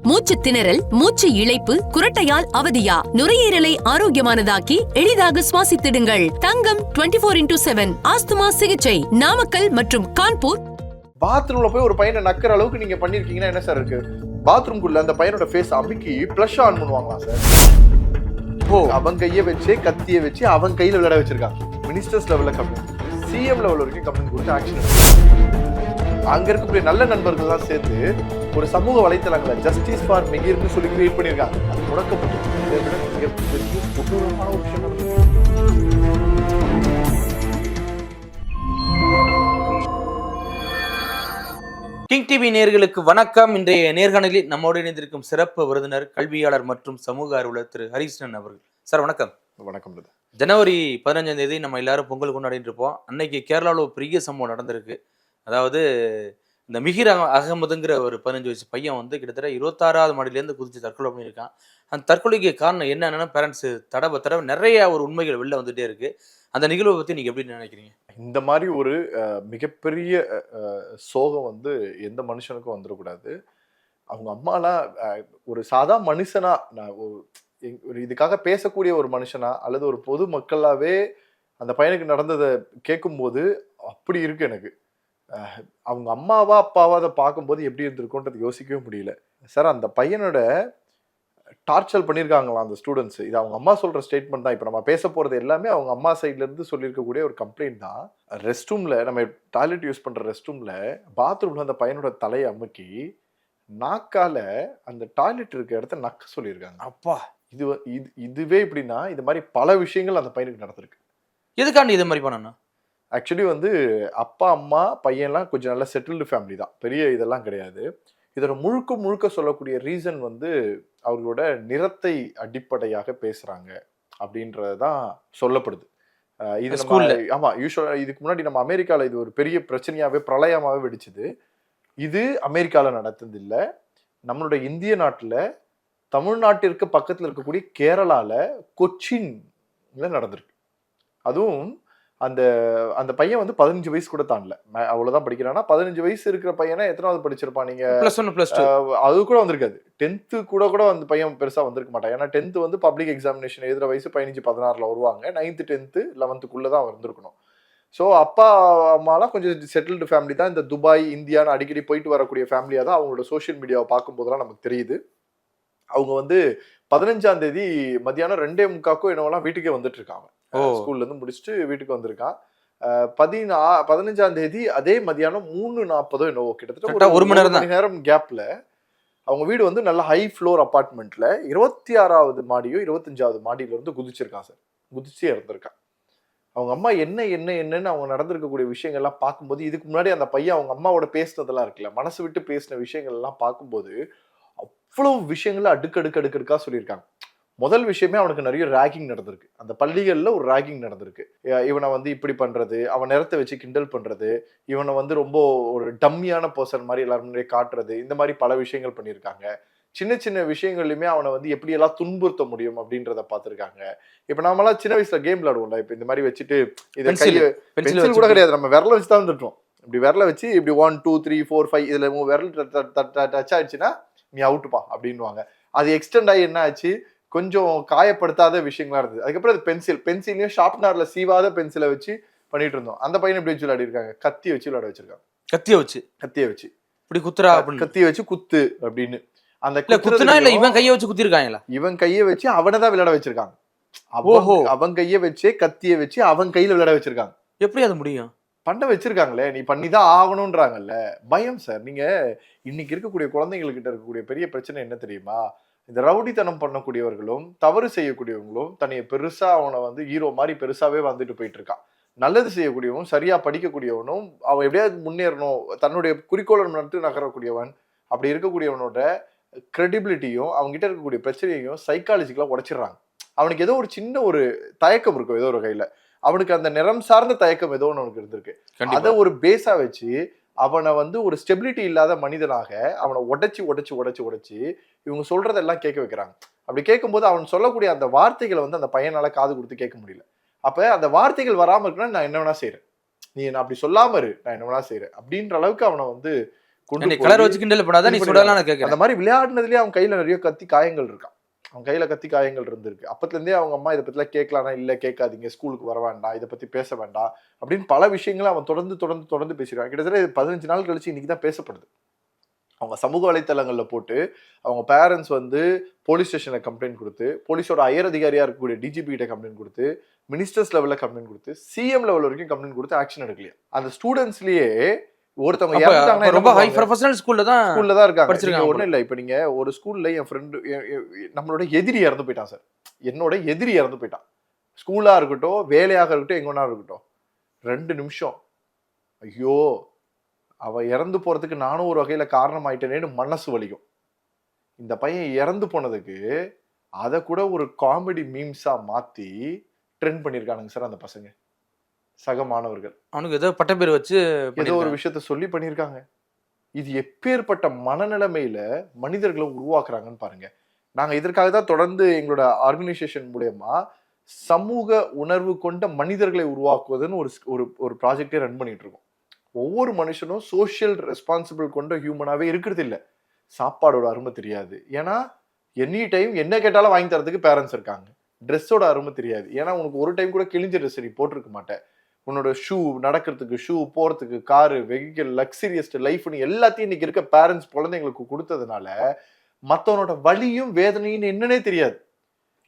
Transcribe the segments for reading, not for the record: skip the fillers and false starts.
மூச்சு திணறல், மூச்சு இழைப்பு, குரட்டையால் அவதியா? நுரையீரலை ஆரோக்கியமானதாக்கி எளிதாக சுவாசித்திடுங்கள். தங்கம் 24x7 ஆஸ்துமா சிகிச்சை நாமக்கல் மற்றும் கான்பூர். பாத்ரூம்ல போய் ஒரு பையனை நக்கிற அளவுக்கு நீங்க பண்ணிருக்கீங்கன்னா என்ன சார் இருக்கு? பாத்ரூம்குள்ள அந்த பையனோட ஃபேஸ் அமுக்கி பிளஷ் ஆன் பண்ணுவாங்களா சார்? அவன் கையை வச்சு கத்தியை வச்சு அவன் கையில விளையாட வச்சிருக்காங்க. மினிஸ்டர்ஸ் லெவல்ல கம்ப்ளைண்ட், சிஎம் லெவல் வரைக்கும் கம்ப்ளைண்ட் கொடுத்து ஆக்ஷன். அங்க இருக்கக்கூடிய நல்ல நண்பர்கள் தான் சேர்த்து ஒரு சமூக வலைத்தளங்களை ஜஸ்டிஸ் ஃபார் மெகிர்னு சொல்லி கிரியேட் பண்ணியிருக்காங்க. அது முடக்கப்பட்டு இதை விட மிகப்பெரிய கொடூரமான ஒரு விஷயம் நடந்தது. கிங் டிவி நேயர்களுக்கு வணக்கம். இன்றைய நேர்காணலில் நம்மோடு இணைந்திருக்கும் சிறப்பு விருந்தினர், கல்வியாளர் மற்றும் சமூக ஆர்வலர் திரு ஹரிகிருஷ்ணன் அவர்கள். சார் வணக்கம். வணக்கம். ஜனவரி 15ஆம் தேதி நம்ம எல்லாரும் பொங்கல் கொண்டாடிட்டு இருப்போம். அன்னைக்கு கேரளாவில் ஒரு பெரிய சம்பவம் நடந்திருக்கு. அதாவது இந்த மிகிர் அகமதுங்கிற ஒரு 15 வயசு பையன் வந்து கிட்டத்தட்ட 26வது மாடியிலேருந்து குதிச்சு தற்கொலை பண்ணியிருக்கான். அந்த தற்கொலைக்கு காரணம் என்னன்னா, பேரண்ட்ஸ் தடவை நிறைய ஒரு உண்மைகள் வெளில வந்துட்டே இருக்கு. அந்த நிகழ்வை பற்றி நீங்கள் எப்படி நினைக்கிறீங்க? இந்த மாதிரி ஒரு மிகப்பெரிய சோகம் வந்து எந்த மனுஷனுக்கும் வந்துடக்கூடாது. அவங்க அம்மாலாம் ஒரு சாதா மனுஷனா, நான் ஒரு இதுக்காக பேசக்கூடிய ஒரு மனுஷனா அல்லது ஒரு பொது மக்களாவே அந்த பையனுக்கு நடந்ததை கேட்கும்போது அப்படி இருக்கு எனக்கு. அவங்க அம்மாவா அப்பாவா அதை பார்க்கும்போது எப்படி இருந்திருக்கும்ன்றது யோசிக்கவே முடியல சார். அந்த பையனோட டார்ச்சர் பண்ணியிருக்காங்களாம் அந்த ஸ்டூடெண்ட்ஸ். இது அவங்க அம்மா சொல்ற ஸ்டேட்மெண்ட் தான். இப்போ நம்ம பேச போறது எல்லாமே அவங்க அம்மா சைட்ல இருந்து சொல்லியிருக்கக்கூடிய ஒரு கம்ப்ளைண்ட் தான். ரெஸ்ட் ரூம்ல, நம்ம டாய்லெட் யூஸ் பண்ற ரெஸ்ட் ரூம்ல பாத்ரூம்ல அந்த பையனோட தலையை அமுக்கி நாக்கால அந்த டாய்லெட் இருக்க இடத்த நக்க சொல்லியிருக்காங்க. அப்பா, இதுவே இப்படின்னா இது மாதிரி பல விஷயங்கள் அந்த பையனுக்கு நடந்திருக்கு. எதுக்காண்டி இது மாதிரி பண்ணணும்? ஆக்சுவலி வந்து அப்பா அம்மா பையன்லாம் கொஞ்சம் நல்ல செட்டில்டு ஃபேமிலி தான், பெரிய இதெல்லாம் கிடையாது. இதோட முழுக்க சொல்லக்கூடிய ரீசன் வந்து அவர்களோட நிறத்தை அடிப்படையாக பேசுறாங்க அப்படின்றதான் சொல்லப்படுது. இது ஆமா, யூஸ்வலா இதுக்கு முன்னாடி நம்ம அமெரிக்கால இது ஒரு பெரிய பிரச்சனையாவே பிரளயமாவே வெடிச்சது. இது அமெரிக்கால நடந்தது இல்லை, நம்மளுடைய இந்திய நாட்டுல தமிழ்நாட்டிற்கு பக்கத்துல இருக்கக்கூடிய கேரளால கொச்சின்ல நடந்திருக்கு. அதுவும் அந்த அந்த பையன் வந்து 15 வயசு கூட தாண்டல, அவ்வளவுதான் படிக்கிறான்னா. 15 வயசு இருக்கிற பையனை எத்தனாவது படிச்சிருப்பான் நீங்க? அது கூட வந்திருக்காது. 10th கூட அந்த பையன் பெருசா வந்திருக்க மாட்டான். ஏன்னா 10th வந்து பப்ளிக் எக்ஸாமினேஷன் எழுதுற வயசு 15-16 வருவாங்க. 9th 10th 11th தான் வந்திருக்கணும். ஸோ அப்பா அம்மாலாம் கொஞ்சம் செட்டில்டு ஃபேமிலி தான். இந்த துபாய் இந்தியான்னு அடிக்கடி போயிட்டு வரக்கூடிய ஃபேமிலியா தான் அவங்களோட சோசியல் மீடியாவை பார்க்கும்போதெல்லாம் நமக்கு தெரியுது. அவங்க வந்து 15ஆம் தேதி மத்தியானம் 2:45 என்னவெல்லாம் வீட்டுக்கே வந்துட்டு இருக்காங்க. ஸ்கூல்ல இருந்து முடிச்சுட்டு வீட்டுக்கு வந்திருக்கான். 15ஆம் தேதி அதே மதியானம் 3:40 என்னவோ, கிட்டத்தட்ட 1 மணி நேரம் கேப்ல அவங்க வீடு வந்து நல்ல ஹை ஃப்ளோர் அபார்ட்மெண்ட்ல 26வது மாடியோ 25வது மாடியில இருந்து குதிச்சிருக்கான் சார். குதிச்சு இறந்திருக்கான். அவங்க அம்மா என்னன்னு அவங்க நடந்திருக்கக்கூடிய விஷயங்கள்லாம் பார்க்கும்போது, இதுக்கு முன்னாடி அந்த பையன் அவங்க அம்மாவோட பேசினதெல்லாம் இருக்குல்ல, மனசு விட்டு பேசின விஷயங்கள் எல்லாம் பார்க்கும்போது அவ்வளவு விஷயங்கள அடுக்கடுக்கா சொல்லியிருக்காங்க. முதல் விஷயமே அவனுக்கு நிறைய ராகிங் நடந்திருக்கு. அந்த பள்ளிகள்ல ஒரு ராகிங் நடந்திருக்கு. இவனை வந்து இப்படி பண்றது, அவன் நிறத்தை வச்சு கிண்டல் பண்றது, இவனை வந்து ரொம்ப ஒரு டம்மியான பர்சன் மாதிரி எல்லாரும் முன்னாடியே காட்டுறது, இந்த மாதிரி பல விஷயங்கள் பண்ணியிருக்காங்க. சின்ன விஷயங்கள்லயுமே அவனை வந்து எப்படி எல்லாம் துன்புறுத்த முடியும் அப்படின்றத பார்த்திருக்காங்க. இப்ப நாமெல்லாம் சின்ன வயசுல கேம் விளையாடுவோம்ல, இப்ப இந்த மாதிரி வச்சுட்டு இதை பென்சில் கூட கிடையாது, நம்ம விரல வச்சு தான் வந்துட்டோம். இப்படி விரல வச்சு இப்படி 1 2 3 4 5 இதுல விரல் டச் ஆயிடுச்சுன்னா நீ அவுட்டுப்பா அப்படின்வாங்க. அது எக்ஸ்டெண்ட் ஆகி என்ன ஆச்சு, கொஞ்சம் காயப்படுத்தாத விஷயங்களா இருந்தது. அதுக்கப்புறம் அது பென்சிலையும் ஷார்ப்னர்ல சீவாத பென்சிலை வச்சு பண்ணிட்டு இருந்தோம். அந்த பையனை எப்படி வச்சு விளையாடி இருக்காங்க, கத்தியை வச்சு விளையாட வச்சிருக்காங்க. கத்தியை வச்சு இப்படி குத்துறா, கத்தியை வச்சு குத்து அப்படின்னு. அந்த குத்துனா இல்ல, இவன் கையை வச்சு குத்திருக்காங்களா? இவன் கையை வச்சு அவனை தான் விளையாட வச்சிருக்காங்க. அவன் கையை வச்சு கத்தியை வச்சு அவன் கையில விளையாட வச்சிருக்காங்க. எப்படி அது முடியும்? பண்ண வச்சிருக்காங்களே, நீ பண்ணிதான் ஆகணும்ன்றாங்கல்ல. பயம் சார். நீங்க இன்னைக்கு இருக்கக்கூடிய குழந்தைங்கள்கிட்ட இருக்கக்கூடிய பெரிய பிரச்சனை என்ன தெரியுமா? இந்த ரவுடித்தனம் பண்ணக்கூடியவர்களும் தவறு செய்யக்கூடியவங்களும் தன்னை பெருசா அவனை வந்து ஹீரோ மாதிரி பெருசாவே வந்துட்டு போயிட்டு இருக்கான். நல்லது செய்யக்கூடியவனும் சரியா படிக்கக்கூடியவனும் அவன் எப்படியாவது முன்னேறணும், தன்னுடைய குறிக்கோளை நட்டு நகரக்கூடியவன், அப்படி இருக்கக்கூடியவனோட கிரெடிபிலிட்டியும் அவங்ககிட்ட இருக்கக்கூடிய பிரச்சனையும் சைக்காலஜிக்கலா உடைச்சிடுறாங்க. அவனுக்கு ஏதோ ஒரு சின்ன ஒரு தயக்கம் இருக்கும், ஏதோ ஒரு கையில அவனுக்கு அந்த நிறம் சார்ந்த தயக்கம் ஏதோ ஒன்று அவனுக்கு இருந்திருக்கு. அதை ஒரு பேஸா வச்சு அவனை வந்து ஒரு ஸ்டெபிலிட்டி இல்லாத மனிதனாக அவனை உடைச்சு இவங்க சொல்றதெல்லாம் கேட்க வைக்கிறாங்க. அப்படி கேட்கும்போது அவன் சொல்லக்கூடிய அந்த வார்த்தைகளை வந்து அந்த பையனால காது கொடுத்து கேட்க முடியல. அப்ப அந்த வார்த்தைகள் வராம இருக்குன்னா நான் என்ன வேணா செய்யறேன், நீ என்ன அப்படி சொல்லாம இரு, நான் என்ன வேணா செய்யறேன் அப்படின்ற அளவுக்கு அவனை வந்து கொண்டு கலர் போய் வச்சு கிண்டல் பண்ணாதான் நீ இது சுடலாம் நான் அந்த கேட்கறேன். மாதிரி விளையாடினதுலயே அவன் கையில நிறைய கத்தி காயங்கள் இருக்கான். அவன் கையில கத்தி காயங்கள் இருந்திருக்கு. அப்பத்துல இருந்தே அவங்க அம்மா இதை பத்திலாம் கேட்கலாம்னா இல்ல கேட்காதீங்க, ஸ்கூலுக்கு வர வேண்டாம், இதை பத்தி பேச வேண்டாம் அப்படின்னு பல விஷயங்களை அவன் தொடர்ந்து பேசிடுவான். கிட்டத்தட்ட 15 நாள் கழிச்சு இன்னைக்கு தான் பேசப்படுது. அவங்க சமூக வலைத்தளங்கள்ல போட்டு அவங்க பேரண்ட்ஸ் வந்து போலீஸ் ஸ்டேஷன்ல கம்ப்ளைண்ட் கொடுத்து, போலீஸோட ஹையர் அதிகாரியா இருக்கக்கூடிய டிஜிபி கிட்ட கம்ப்ளைண்ட் கொடுத்து, மினிஸ்டர்ஸ் லெவல்ல கம்ப்ளைண்ட் கொடுத்து, சிஎம் லெவல் வரைக்கும் கம்ப்ளைண்ட் கொடுத்து ஆக்ஷன் எடுக்கலையா. அந்த ஸ்டூடெண்ட்ஸ்லயே ஒருத்தவங்க இறந்துட்டாங்கன்னா ரொம்ப ஹை ப்ரொஃபஷனல் ஸ்கூல்ல தான் இருக்காங்க. படிச்சிருக்காங்க. ஒண்ணும் இல்ல, இப்ப நீங்க ஒரு ஸ்கூல்ல என் ஃப்ரெண்டு நம்மளோட எதிரி இறந்து போயிட்டான் சார். என்னோட எதிரி இறந்து போயிட்டான். ஸ்கூலா இருக்கட்டும், வேலையாக இருக்கட்டும், எங்க வேணா இருக்கட்டும், 2 நிமிஷம் ஐயோ அவ இறந்து போறதுக்கு நானும் ஒரு வகையில காரணம் ஆயிட்டேனேன்னு மனசு வலிக்கும். இந்த பையன் இறந்து போனதுக்கு அதை கூட ஒரு காமெடி மீம்ஸா மாத்தி ட்ரெண்ட் பண்ணிருக்கானுங்க சார் அந்த பசங்க, சக மாணவர்கள். அவனுக்கு ஏதோ பட்ட பேர் வச்சு ஏதோ ஒரு விஷயத்த சொல்லி பண்ணிருக்காங்க. இது எப்பேற்பட்ட மனநிலைமையில மனிதர்களை உருவாக்குறாங்கன்னு பாருங்க. நாங்க இதற்காக தான் தொடர்ந்து எங்களோட ஆர்கனைசேஷன் மூலமா சமூக உணர்வு கொண்ட மனிதர்களை உருவாக்குவதுன்னு ஒரு ப்ராஜெக்டே ரன் பண்ணிட்டு இருக்கோம். ஒவ்வொரு மனுஷனும் சோசியல் ரெஸ்பான்சிபிள் கொண்ட ஹியூமனாவே இருக்கிறது இல்லை. சாப்பாடோட அருமை தெரியாது, ஏன்னா எனி டைம் என்ன கேட்டாலும் வாங்கி தரதுக்கு பேரண்ட்ஸ் இருக்காங்க. ட்ரெஸ்ஸோட அருமை தெரியாது, ஏன்னா உனக்கு ஒரு டைம் கூட கிழிஞ்ச ட்ரெஸ் நீ போட்டிருக்க மாட்டேன். உன்னோட ஷூ, நடக்கிறதுக்கு ஷூ, போறதுக்கு காரு, வெஹிக்கிள், லக்ஸரியஸ்ட் லைஃப்னு எல்லாத்தையும் இன்னைக்கு இருக்க பேரண்ட்ஸ் குழந்தைங்களுக்கு கொடுத்ததுனால மற்றவனோட வலியும் வேதனையும் என்னன்னே தெரியாது.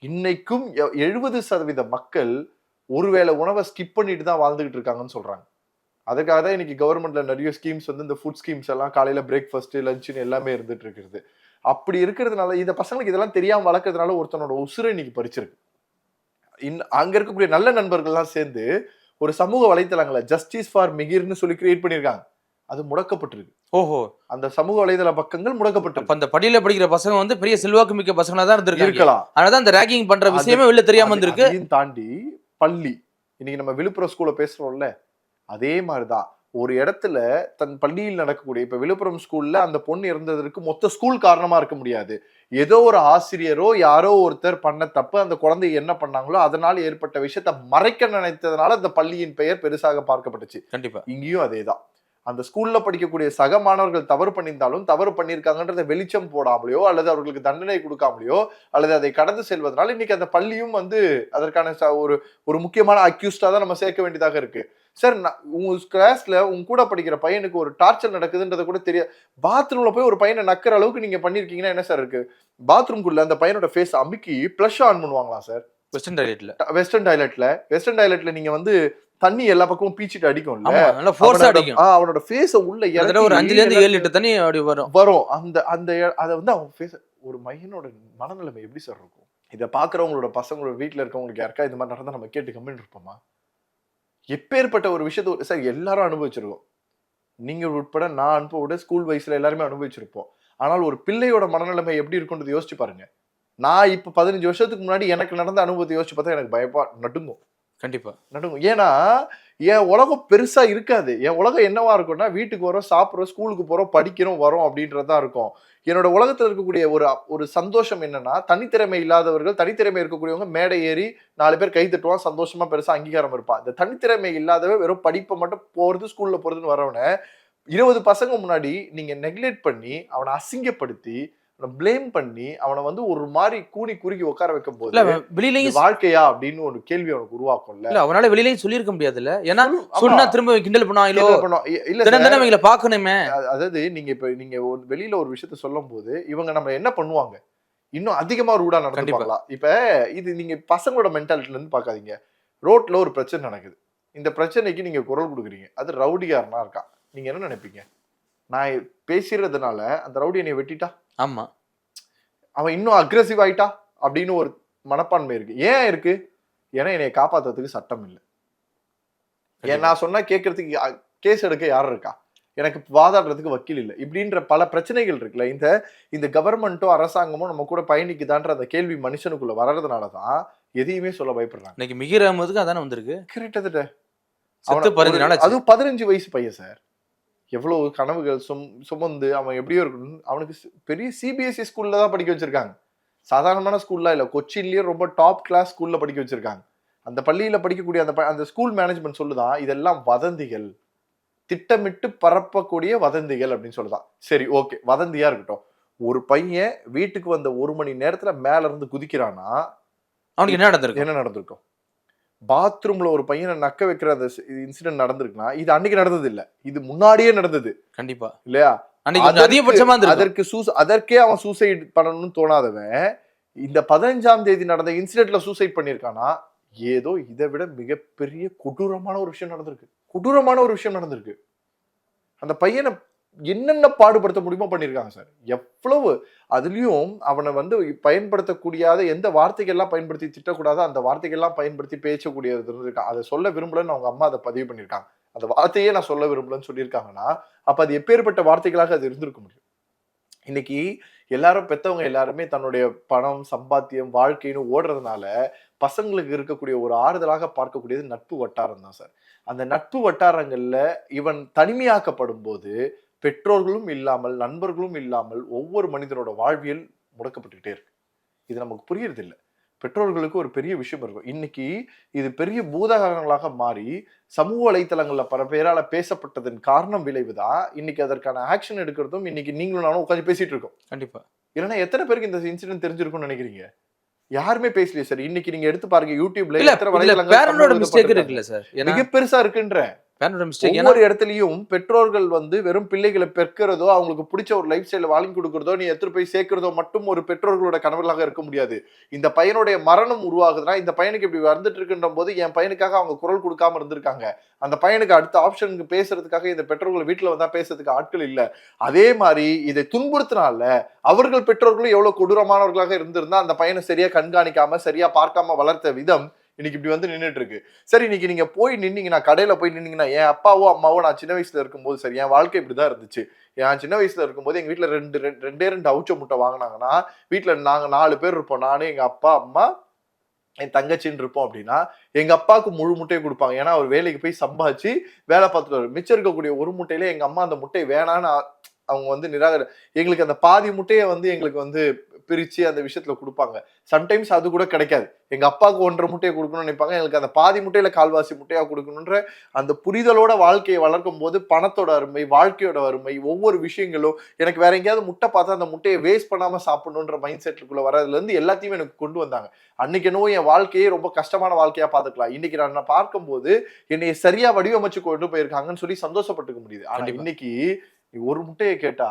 இன்னைக்கும் 70% மக்கள் ஒருவேளை உணவை ஸ்கிப் பண்ணிட்டு தான் வாழ்ந்துகிட்டு இருக்காங்கன்னு சொல்றாங்க. அதுக்காக தான் இன்னைக்கு கவர்மெண்ட்ல நிறைய ஸ்கீம்ஸ் வந்து இந்த ஃபுட் ஸ்கீம்ஸ் எல்லாம் காலையில பிரேக்ஃபாஸ்ட், லஞ்சுன்னு எல்லாமே இருந்துட்டு இருக்குது. அப்படி இருக்கிறதுனால இந்த பசங்களுக்கு இதெல்லாம் தெரியாம வளர்க்கறதுனால ஒருத்தனோட உசுரை இன்னைக்கு பறிச்சிருக்கு. அங்க இருக்கக்கூடிய நல்ல நண்பர்கள்லாம் சேர்ந்து ஒரு சமூக வலைத்தளங்களை ஜஸ்டிஸ் ஃபார் மிகிர்னு சொல்லி கிரியேட் பண்ணிருக்காங்க. அது முடக்கப்பட்டிருக்கு. ஓஹோ, அந்த சமூக வலைதள பக்கங்கள் முடக்கப்பட்டிருக்கு. அந்த படியில படிக்கிற பசங்க வந்து பெரிய செல்வாக்கு மிக்க பசங்களா தான் இருக்கலாம். அதனால அந்த ரேகிங் பண்ற விஷயமே வெளில தெரியாம வந்திருக்கு. அதையும் தாண்டி பள்ளி, இன்னைக்கு நம்ம விழுப்புரம் ஸ்கூல்ல பேசுறோம்ல, அதே மாதிரிதான் ஒரு இடத்துல தன் பள்ளியில் நடக்கக்கூடிய, இப்ப விழுப்புரம் ஸ்கூல்ல அந்த பொண்ணு இறந்ததற்கு மொத்த ஸ்கூல் காரணமா இருக்க முடியாது. ஏதோ ஒரு ஆசிரியரோ யாரோ ஒருத்தர் பண்ண தப்பு, அந்த குழந்தை என்ன பண்ணாங்களோ அதனால ஏற்பட்ட விஷயத்த மறைக்க நினைத்ததுனால அந்த பள்ளியின் பெயர் பெருசாக பார்க்கப்பட்டுச்சு. கண்டிப்பா இங்கேயும் அதேதான். அந்த ஸ்கூல்ல படிக்கக்கூடிய சக மாணவர்கள் தவறு பண்ணியிருந்தாலும் தவறு பண்ணியிருக்காங்கன்றத வெளிச்சம் போடாமலையோ அல்லது அவர்களுக்கு தண்டனை கொடுக்காமலையோ அல்லது அதை கடந்து செல்வதனால இன்னைக்கு அந்த பள்ளியும் வந்து அதற்கான ஒரு முக்கியமான அக்யூஸ்டா தான் நம்ம சேர்க்க வேண்டியதாக இருக்கு. சார், உங்க கிளாஸ்ல உங்க கூட படிக்கிற பையனுக்கு ஒரு டார்ச்சர் நடக்குதுன்றத கூட தெரியாது. பாத்ரூம்ல போய் ஒரு பையனை நக்கிற அளவுக்கு நீங்க பண்ணிருக்கீங்கன்னா என்ன சார் இருக்கு? பாத்ரூம்குள்ள அந்த பையனோட ஃபேஸ் அமுக்கி பிளஷ் ஆன் பண்ணுவாங்களா சார்? வெஸ்டர்ன் டாய்லெட்ல நீங்க வந்து தண்ணி எல்லா பக்கமும் பீச்சிட்டு அடிக்கும்ல, அவனோட ஃபேஸ உள்ள ஒரு 5 ல இருந்து 7 லிட்டர் தண்ணி அப்படி வரும். அந்த அத வந்து அவன் ஃபேஸ், ஒரு மையனோட மனநிலைமை எப்படி சார் இருக்கும்? இதை பாக்குறவங்களோட பசங்களோட வீட்டுல இருக்கவங்களுக்கு யாருக்கா இந்த மாதிரி நடந்தா நம்ம கேட்டு கம்மின்னு இருப்போமா? எப்பேற்பட்ட ஒரு விஷயத்த சார் எல்லாரும் அனுபவிச்சிருக்கோம். நீங்க உட்பட, நான் அனுப்ப ஸ்கூல் வயசுல எல்லாருமே அனுபவிச்சிருப்போம். ஆனால் ஒரு பிள்ளையோட மனநிலைமை எப்படி இருக்கும்ன்றது யோசிச்சு பாருங்க. நான் இப்ப 15 வருஷத்துக்கு முன்னாடி எனக்கு நடந்த அனுபவத்தை யோசிச்சு பார்த்தா எனக்கு பயப்பா நடுங்கும். கண்டிப்பா நடுங்கும். ஏன்னா என் உலகம் பெருசா இருக்காது. என் உலகம் என்னவா இருக்கும்னா, வீட்டுக்கு வரோம், சாப்பிட்றோம், ஸ்கூலுக்கு போறோம், படிக்கிறோம், வரோம் அப்படின்றதான் இருக்கும். என்னோட உலகத்துல இருக்கக்கூடிய ஒரு சந்தோஷம் என்னன்னா, தனித்திறமை இல்லாதவர்கள், தனித்திறமை இருக்கக்கூடியவங்க மேடை ஏறி 4 பேர் கை தட்டுவான், சந்தோஷமா பெருசா அங்கீகாரம் இருப்பான். இந்த தனித்திறமை இல்லாதவ வெறும் படிப்பை மட்டும் போறது, ஸ்கூல்ல போறதுன்னு வரவன 20 பசங்க முன்னாடி நீங்க நெக்லெக்ட் பண்ணி அவனை அசிங்கப்படுத்தி பிளேம் பண்ணி அவனை வந்து ஒரு மாதிரி கூனி குறுகி உட்கார வைக்கும் போது வெளியிலேயும் வாழ்க்கையா அப்படின்னு ஒரு கேள்வி அவனுக்கு உருவாக்கும்ல. அவனால வெளியிலேயும் சொல்லியிருக்க முடியாதுல்ல, ஏன்னா சொன்னா திரும்ப கிண்டல் பண்ணுவாங்களோ, இல்ல பாக்கணுமே. அதாவது நீங்க வெளியில ஒரு விஷயத்த சொல்லும் போது இவங்க நம்ம என்ன பண்ணுவாங்க, இன்னும் அதிகமா ரூடா நடந்துப்பாங்களா? இப்ப இது நீங்க பசங்களோட மென்டாலிட்டில இருந்து பாக்காதீங்க. ரோட்ல ஒரு பிரச்சனை நடக்குது, இந்த பிரச்சனைக்கு நீங்க குரல் கொடுக்குறீங்க, அது ரவுடியாரனா இருக்கான், நீங்க என்ன நினைப்பீங்க? நான் பேசுறதுனால அந்த ரவுடி என்னை வெட்டிட்டா, ஆமா அவன் இன்னும் அக்ரெசிவ் ஆயிட்டா அப்படின்னு ஒரு மனப்பான்மை இருக்கு. ஏன் இருக்கு? ஏன்னா என்னைய காப்பாத்துறதுக்கு சட்டம் இல்லை. ஏன் நான் சொன்னா கேட்கறதுக்கு கேஸ் எடுக்க யாரும் இருக்கா, எனக்கு வாதாடுறதுக்கு வக்கீல் இல்லை, இப்படின்ற பல பிரச்சனைகள் இருக்குல்ல. இந்த கவர்மெண்ட்டோ அரசாங்கமோ நம்ம கூட பயணிக்குதான்ற அந்த கேள்வி மனுஷனுக்குள்ள வர்றதுனாலதான் எதையுமே சொல்ல பயப்படுறாங்க. இன்னைக்கு மிகிர் அகமதுக்கு அதானே வந்திருக்கு. கிட்டத்தட்ட அதுவும் 15 வயசு பையன் சார். எவ்வளவு கனவுகள் சுமந்து அவன் எப்படியோ இருக்கணும். அவனுக்கு பெரிய சிபிஎஸ்இ ஸ்கூல்ல தான் படிக்க வச்சிருக்காங்க, சாதாரணமான ஸ்கூல்ல இல்ல. கொச்சின்லயே ரொம்ப டாப் கிளாஸ் ஸ்கூல்ல படிக்க வச்சிருக்காங்க. அந்த பள்ளியில படிக்கக்கூடிய அந்த ஸ்கூல் மேனேஜ்மெண்ட் சொல்லுதான் இதெல்லாம் வதந்திகள், திட்டமிட்டு பரப்பக்கூடிய வதந்திகள் அப்படின்னு சொல்லுதான். சரி, ஓகே, வதந்தியா இருக்கட்டும். ஒரு பையன் வீட்டுக்கு வந்த 1 மணி நேரத்துல மேல இருந்து குதிக்கிறானா, அவனுக்கு என்ன நடந்திருக்கு? என்ன நடந்திருக்கும்? பாத்ரூம்ல ஒரு பையனை நக்க வைக்கிற அந்த இன்சிடென்ட் நடந்திருக்குன்னா, இது அன்னைக்கு நடந்தது இல்ல, இது முன்னாடியே நடந்தது கண்டிப்பா இல்லையா? அன்னைக்கு அதிகபட்சமா அதற்கே அவன் சூசைட் பண்ணணும்னு தோணாதவன் இந்த 15ஆம் தேதி நடந்த இன்சிடென்ட்ல சூசைட் பண்ணிருக்கானா, ஏதோ இதை விட மிகப்பெரிய கொடூரமான ஒரு விஷயம் நடந்திருக்கு. அந்த பையனை என்னென்ன பாடுபடுத்த முடியுமோ பண்ணிருக்காங்க சார். எவ்வளவு அதுலயும் அவனை வந்து பயன்படுத்தக்கூடியாத எந்த வார்த்தைகள்லாம் பயன்படுத்தி திட்டக்கூடாதோ அந்த வார்த்தைகள்லாம் பயன்படுத்தி பேசக்கூடியது இருந்திருக்கான். அதை சொல்ல விரும்பலன்னு அவங்க அம்மா அதை பதிவு பண்ணிருக்காங்க. அந்த வார்த்தையே நான் சொல்ல விரும்பலன்னு சொல்லியிருக்காங்கன்னா, அப்ப அது எப்பேற்பட்ட வார்த்தைகளாக அது இருந்திருக்க முடியும்? இன்னைக்கு எல்லாரும் பெத்தவங்க எல்லாருமே தன்னுடைய பணம், சம்பாத்தியம், வாழ்க்கைன்னு ஓடுறதுனால பசங்களுக்கு இருக்கக்கூடிய ஒரு ஆறுதலாக பார்க்கக்கூடியது நட்பு வட்டாரம் தான் சார். அந்த நட்பு வட்டாரங்கள்ல இவன் தனிமையாக்கப்படும் போது பெற்றோர்களும் இல்லாமல், நண்பர்களும் இல்லாமல் ஒவ்வொரு மனிதனோட வாழ்வியல் முடக்கப்பட்டுக்கிட்டே இருக்கு. இது நமக்கு புரியறது இல்லை. பெற்றோர்களுக்கு ஒரு பெரிய விஷயம் இருக்கும். இன்னைக்கு இது பெரிய பூதகங்களாக மாறி சமூக வலைத்தளங்கள்ல பல பேரால பேசப்பட்டதன் காரணம் விளைவுதான் இன்னைக்கு அதற்கான ஆக்ஷன் எடுக்கிறதும் இன்னைக்கு நீங்களும் நானும் உட்காந்து பேசிட்டு இருக்கோம். கண்டிப்பா. இல்லைன்னா எத்தனை பேருக்கு இந்த இன்சிடென்ட் தெரிஞ்சிருக்கும்னு நினைக்கிறீங்க? யாருமே பேசலையே சார். இன்னைக்கு நீங்க எடுத்து பாருங்க யூடியூப்ல மிக பெருசா இருக்குன்ற ஒவ்வொரு இடத்துலயும் பெற்றோர்கள் வந்து வெறும் பிள்ளைகளை பெற்கிறதோ அவங்களுக்கு பிடிச்ச ஒரு லைஃப் ஸ்டைல வாங்கி கொடுக்கறதோ நீ எடுத்து போய் சேர்க்கிறதோ மட்டும் ஒரு பெற்றோர்களோட கனவுகளாக இருக்க முடியாது. இந்த பையனுடைய மரணம் உருவாகுதுன்னா இந்த பையனுக்கு இப்படி வந்துட்டு இருக்குன்ற போது என் பையனுக்காக அவங்க குரல் கொடுக்காம இருந்திருக்காங்க. அந்த பையனுக்கு அடுத்த ஆப்ஷனுக்கு பேசுறதுக்காக இந்த பெற்றோர்கள் வீட்டுல வந்தா பேசுறதுக்கு ஆட்கள் இல்ல. அதே மாதிரி இதை துன்புறுத்தினால அவர்கள் பெற்றோர்களும் எவ்வளவு கொடூரமானவர்களாக இருந்திருந்தா அந்த பையனை சரியா கண்காணிக்காம சரியா பார்க்காம வளர்த்த விதம் இன்னைக்கு இப்படி வந்து நின்றுட்டு இருக்கு. சரி, இன்னைக்கு நீங்க போய் நின்னீங்கன்னா, கடையில போய் நின்னீங்கன்னா, என் அப்பாவோ அம்மாவோ நான் சின்ன வயசுல இருக்கும்போது சரி என் வாழ்க்கை இப்படிதான் இருந்துச்சு. என் சின்ன வயசுல இருக்கும்போது எங்க வீட்டுல ரெண்டே அவுச்ச முட்டை வாங்கினாங்கன்னா வீட்டுல நாங்க 4 பேர் இருப்போம். நானு, எங்க அப்பா, அம்மா, என் தங்கச்சின்னு இருப்போம். அப்படின்னா எங்க அப்பாவுக்கு முழு முட்டையை கொடுப்பாங்க. ஏன்னா அவர் வேலைக்கு போய் சம்பாதிச்சு வேலை பார்த்துட்டு மிச்சம் இருக்கக்கூடிய ஒரு முட்டையில எங்க அம்மா அந்த முட்டை வேணான்னு அவங்க வந்து எங்களுக்கு அந்த பாதி முட்டையை வந்து எங்களுக்கு வந்து பிரிச்சு அந்த விஷயத்துல கொடுப்பாங்க. சம்டைம்ஸ் அது கூட கிடைக்காது. எங்க அப்பாவுக்கு 1.5 முட்டையை கொடுக்கணும்னு நினைப்பாங்க. எங்களுக்கு அந்த பாதி முட்டையில கால்வாசி முட்டையா கொடுக்கணுன்ற அந்த புரிதலோட வாழ்க்கையை வளர்க்கும் போது பணத்தோட அருமை, வாழ்க்கையோட அருமை, ஒவ்வொரு விஷயங்களும் எனக்கு வேற எங்கேயாவது முட்டை பார்த்தா அந்த முட்டையை வேஸ்ட் பண்ணாம சாப்பிடணுன்ற மைண்ட் செட்டுக்குள்ள வரதுல இருந்து எல்லாத்தையுமே எனக்கு கொண்டு வந்தாங்க. அன்னைக்கு என்னவோ என் வாழ்க்கையே ரொம்ப கஷ்டமான வாழ்க்கையா பார்த்துக்கலாம். இன்னைக்கு நான் பார்க்கும்போது என்னை சரியா வடிவமைச்சு கொண்டு போயிருக்காங்கன்னு சொல்லி சந்தோஷப்பட்டுக்க முடியுது. ஆனா இன்னைக்கு ஒரு முட்டையை கேட்டா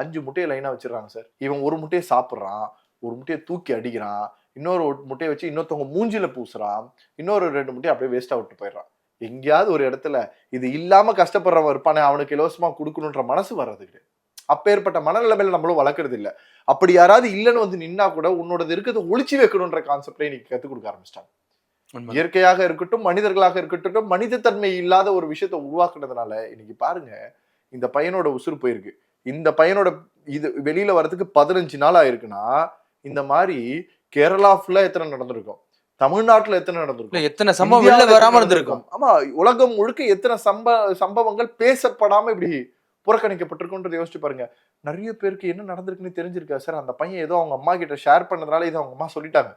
5 முட்டையை லைனா வச்சிடறாங்க சார். இவன் ஒரு முட்டையை சாப்பிட்றான், ஒரு முட்டையை தூக்கி அடிக்கிறான், இன்னொரு முட்டையை வச்சு இன்னொருத்தவங்க மூஞ்சில பூசுறான், இன்னொரு 2 முட்டையை அப்படியே வேஸ்டா விட்டு போயிடுறான். எங்கேயாவது ஒரு இடத்துல இது இல்லாம கஷ்டப்படுறவன் இருப்பானே அவனுக்கு இலவசமா கொடுக்கணுன்ற மனசு வர்றது கிடையாது. அப்பேற்பட்ட மனநிலைமையில நம்மளும் வளர்க்கறது இல்லை. அப்படி யாராவது இல்லைன்னு வந்து நின்னா கூட உன்னோட இருக்கிறத ஒளிச்சு வைக்கணும்ன்ற கான்செப்டை இன்னைக்கு கத்துக் கொடுக்க ஆரம்பிச்சிட்டாங்க. இயற்கையாக இருக்கட்டும், மனிதர்களாக இருக்கட்டும், மனித தன்மை இல்லாத ஒரு விஷயத்த உருவாக்குனதுனால இன்னைக்கு பாருங்க இந்த பையனோட உசுறு போயிருக்கு. இந்த பையனோட இது வெளியில வர்றதுக்கு 15 நாள் ஆயிருக்குன்னா இந்த மாதிரி கேரளா ஃபுல்லா எத்தனை நடந்திருக்கும், தமிழ்நாட்டுல எத்தனை நடந்திருக்கும், எத்தனை சம்பவம் வராம இருந்திருக்கும். ஆமா, உலகம் முழுக்க எத்தனை சம்பவங்கள் பேசப்படாம இப்படி புறக்கணிக்கப்பட்டிருக்குன்றது யோசிச்சு பாருங்க. நிறைய பேருக்கு என்ன நடந்திருக்குன்னு தெரிஞ்சிருக்கா சார்? அந்த பையன் ஏதோ அவங்க அம்மா கிட்ட ஷேர் பண்ணதுனால இதை அவங்க அம்மா சொல்லிட்டாங்க.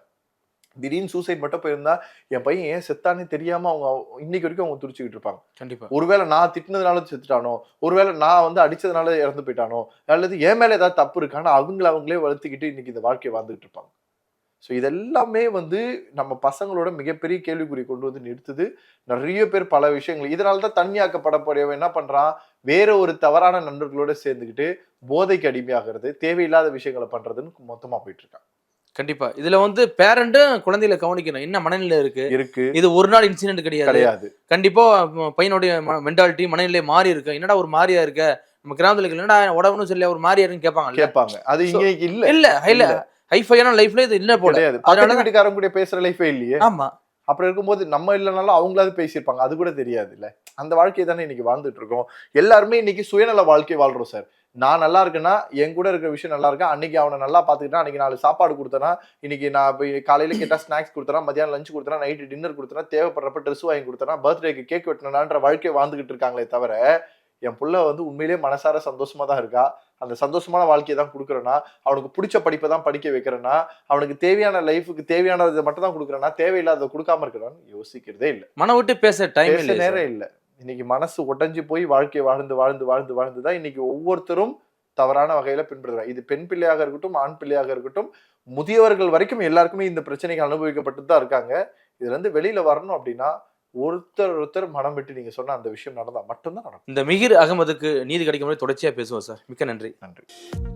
திடீர்னு சூசைட் மட்டும் போயிருந்தா என் பையன் ஏன் செத்தானே தெரியாம அவங்க இன்னைக்கு வரைக்கும் அவங்க துடிச்சுக்கிட்டு இருப்பாங்க. கண்டிப்பா ஒருவேளை நான் திட்டினதுனால செத்துட்டானோ, ஒருவேளை நான் வந்து அடிச்சதுனால இறந்து போயிட்டானோ, அல்லது என் மேல ஏதாவது தப்பு இருக்கான்னு அவங்களே வளர்த்துக்கிட்டு இன்னைக்கு இந்த வாழ்க்கையை வாழ்ந்துகிட்டு இருப்பாங்க. ஸோ இதெல்லாமே வந்து நம்ம பசங்களோட மிகப்பெரிய கேள்விக்குறி கொண்டு வந்து நிறுத்துது. நிறைய பேர் பல விஷயங்கள் இதனால்தான் தனியாக்கப்படக்கூடியவன் என்ன பண்றான், வேற ஒரு தவறான நண்பர்களோட சேர்ந்துக்கிட்டு போதைக்கு அடிமையாகிறது, தேவையில்லாத விஷயங்களை பண்றதுன்னு மொத்தமா போயிட்டு இருக்கான். கண்டிப்பா இதுல வந்து பேரண்ட்டும் குழந்தைகளை கவனிக்கணும். என்ன மனநிலை இருக்கு. இது ஒரு நாள் இன்சிடென்ட் கிடையாது. கண்டிப்பா பையனுடைய மென்டாலிட்டி மனநிலை மாறி இருக்கு. என்னடா ஒரு மாறியா இருக்க, நம்ம கிராமத்துல என்னடா உடம்புன்னு சொல்லி ஒரு மாறியா இருக்குன்னு கேட்பாங்க. அது இங்க இல்ல ஹைஃபையான லைஃப்ல இது இல்ல போல. அதனால வீட்டுக்காரங்க கூட பேசுற லைஃபே இல்லையே. ஆமா, அப்புறம் இருக்கும்போது நம்ம இல்லைனாலும் அவங்களாவது பேசியிருப்பாங்க, அது கூட தெரியாது இல்ல. அந்த வாழ்க்கையை தானே இன்னைக்கு வாழ்ந்துட்டு இருக்கோம். எல்லாருமே இன்னைக்கு சுயநல வாழ்க்கை வாழ்றோம் சார். நான் நல்லா இருக்கேன்னா என் கூட இருக்கிற விஷயம் நல்லா இருக்கா, அன்னைக்கு அவனை நல்லா பாத்துக்கிட்டா, அன்னைக்கு 4 சாப்பாடு கொடுத்தனா, இன்னைக்கு நான் காலையில கேட்டா ஸ்நாக்ஸ் கொடுத்தனா, மத்தியானம் லஞ்ச் கொடுத்தனா, நைட்டு டின்னர் கொடுத்தனா, தேவைப்படுறப்ப ட்ரெஸ் வாங்கி கொடுத்தனா, பர்த்டேக்கு கேக் வெட்டினான்ற வாழ்க்கையை வாழ்ந்துகிட்டு இருக்காங்களே தவிர என் புள்ள வந்து உண்மையிலேயே மனசார சந்தோஷமா தான் இருக்கா, அந்த சந்தோஷமான வாழ்க்கையை தான் கொடுக்குறேன்னா, அவனுக்கு பிடிச்ச படிப்பை தான் படிக்க வைக்கிறேன்னா, அவனுக்கு தேவையான லைஃபுக்கு தேவையானதை மட்டும் தான் கொடுக்குறேன்னா, தேவையில்லாத கொடுக்காம இருக்கிறான்னு யோசிக்கிறதே இல்லை. மன விட்டு பேச டைம் நேரம் இல்லை. இன்னைக்கு மனசு உடைஞ்சு போய் வாழ்க்கையை வாழ்ந்துதான் இன்னைக்கு ஒவ்வொருத்தரும் தவறான வகையில பின்பற்றுறாங்க. இது பெண் பிள்ளையாக இருக்கட்டும், ஆண் பிள்ளையாக இருக்கட்டும், முதியவர்கள் வரைக்கும் எல்லாருக்குமே இந்த பிரச்சனைக்கு அனுபவிக்கப்பட்டு தான் இருக்காங்க. இதுல இருந்து வெளியில வரணும் அப்படின்னா ஒருத்தர் மனம் விட்டு நீங்க சொன்ன அந்த விஷயம் நடந்தா மட்டும்தான் நடக்கும். இந்த மிகிர் அகமதுக்கு நீதி கிடைக்கும் போது தொடர்ச்சியா பேசுவோம் சார். மிக்க நன்றி.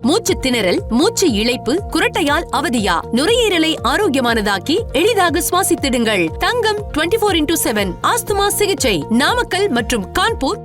மூச்சு திணறல், மூச்சு இழைப்பு, குரட்டையால் அவதியா, நுரையீரலை ஆரோக்கியமானதாக்கி எளிதாக சுவாசித்திடுங்கள். தங்கம் 24/7 ஆஸ்துமா சிகிச்சை நாமக்கல் மற்றும் கான்பூர்.